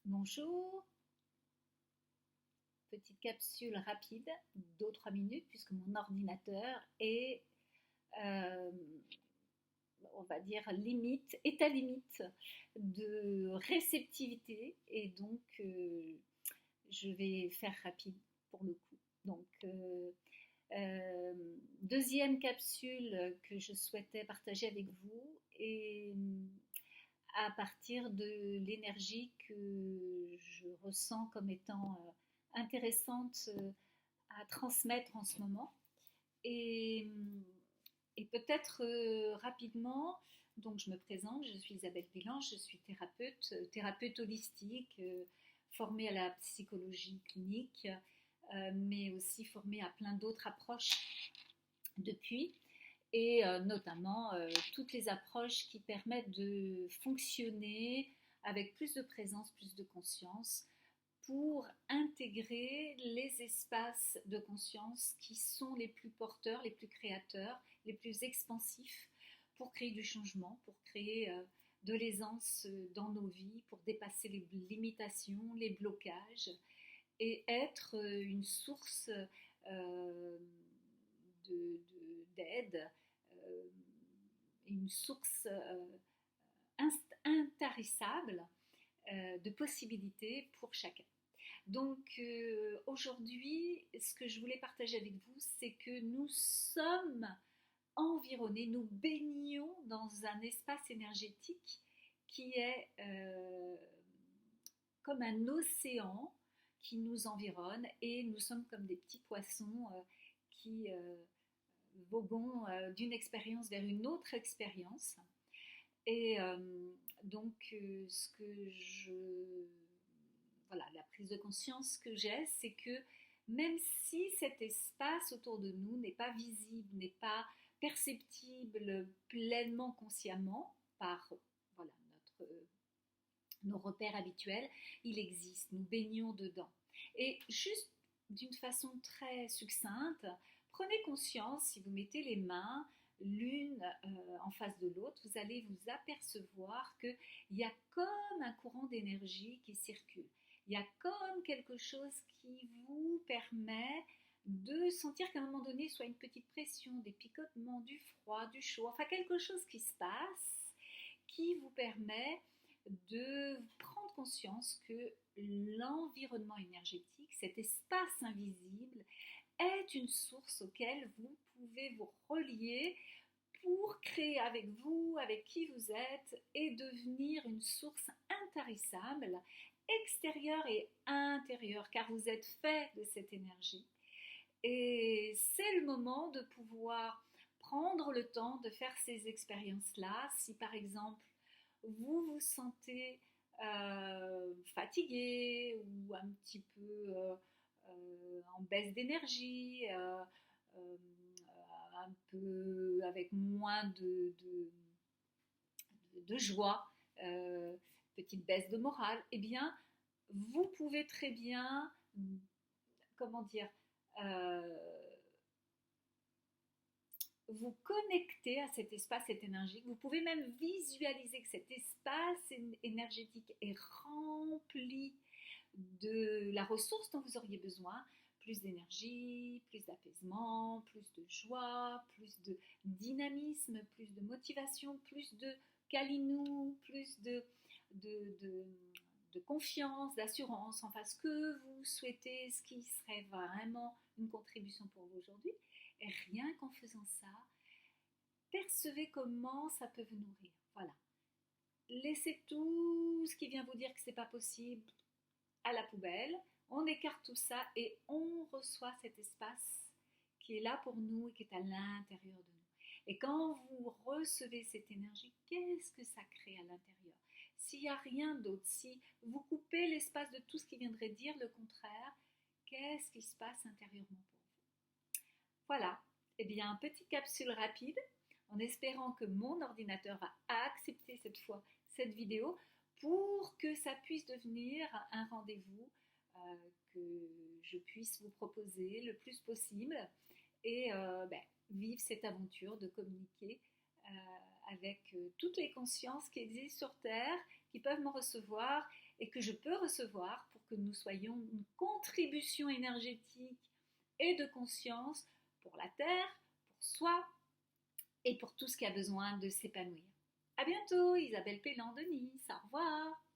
Bonjour, petite capsule rapide d'2 3 minutes puisque mon ordinateur est, euh, on va dire, est à limite de réceptivité et donc je vais faire rapide pour le coup. Donc, euh, deuxième capsule que je souhaitais partager avec vous et à partir de l'énergie que je ressens comme étant intéressante à transmettre en ce moment. Et, et peut-être rapidement, donc je me présente, je suis Isabelle Bilan, je suis thérapeute holistique, formée à la psychologie clinique, mais aussi formée à plein d'autres approches depuis et notamment toutes les approches qui permettent de fonctionner avec plus de présence, plus de conscience pour intégrer les espaces de conscience qui sont les plus porteurs, les plus créateurs, les plus expansifs pour créer du changement, pour créer de l'aisance dans nos vies, pour dépasser les limitations, les blocages et être une source euh, d'aide, euh, une source intarissable de possibilités pour chacun. Donc aujourd'hui, ce que je voulais partager avec vous, c'est que nous sommes environnés, nous baignons dans un espace énergétique qui est comme un océan qui nous environne et nous sommes comme des petits poissons qui voguons d'une expérience vers une autre expérience. Et donc, ce que voilà, la prise de conscience que j'ai, c'est que même si cet espace autour de nous n'est pas visible, n'est pas perceptible pleinement consciemment par voilà, nos repères habituels, il existe, nous baignons dedans. Et juste d'une façon très succincte, prenez conscience, si vous mettez les mains l'une en face de l'autre, vous allez vous apercevoir qu'il y a comme un courant d'énergie qui circule. Il y a comme quelque chose qui vous permet de sentir qu'à un moment donné, soit une petite pression, des picotements, du froid, du chaud, enfin quelque chose qui se passe, qui vous permet de prendre conscience que l'environnement énergétique, cet espace invisible, est une source auquel vous pouvez vous relier pour créer avec vous, avec qui vous êtes, et devenir une source intarissable, extérieure et intérieure, car vous êtes fait de cette énergie. Et c'est le moment de pouvoir prendre le temps de faire ces expériences-là. Si par exemple, vous vous sentez fatigué ou un petit peu en baisse d'énergie, euh, un peu avec moins de joie, euh, petite baisse de morale, eh bien, vous pouvez très bien, comment dire, euh, vous connecter à cet espace, cette énergie. Vous pouvez même visualiser que cet espace énergétique est rempli de la ressource dont vous auriez besoin, plus d'énergie, plus d'apaisement, plus de joie, plus de dynamisme, plus de motivation, plus de câlinou, plus de, de confiance, d'assurance, enfin ce que vous souhaitez, ce qui serait vraiment une contribution pour vous aujourd'hui. Et rien qu'en faisant ça, percevez comment ça peut vous nourrir. Voilà. Laissez tout ce qui vient vous dire que c'est pas possible à la poubelle. On écarte tout ça et on reçoit cet espace qui est là pour nous et qui est à l'intérieur de nous. Et quand vous recevez cette énergie, qu'est-ce que ça crée à l'intérieur? S'il n'y a rien d'autre, si vous coupez l'espace de tout ce qui viendrait dire le contraire, qu'est-ce qui se passe intérieurement pour vous? Voilà, eh bien, petite capsule rapide, en espérant que mon ordinateur a accepté cette fois cette vidéo pour que ça puisse devenir un rendez-vous que je puisse vous proposer le plus possible et vivre cette aventure de communiquer avec toutes les consciences qui existent sur Terre, qui peuvent me recevoir et que je peux recevoir pour que nous soyons une contribution énergétique et de conscience pour la Terre, pour soi et pour tout ce qui a besoin de s'épanouir. À bientôt, Isabelle Pélan de Nice. Au revoir.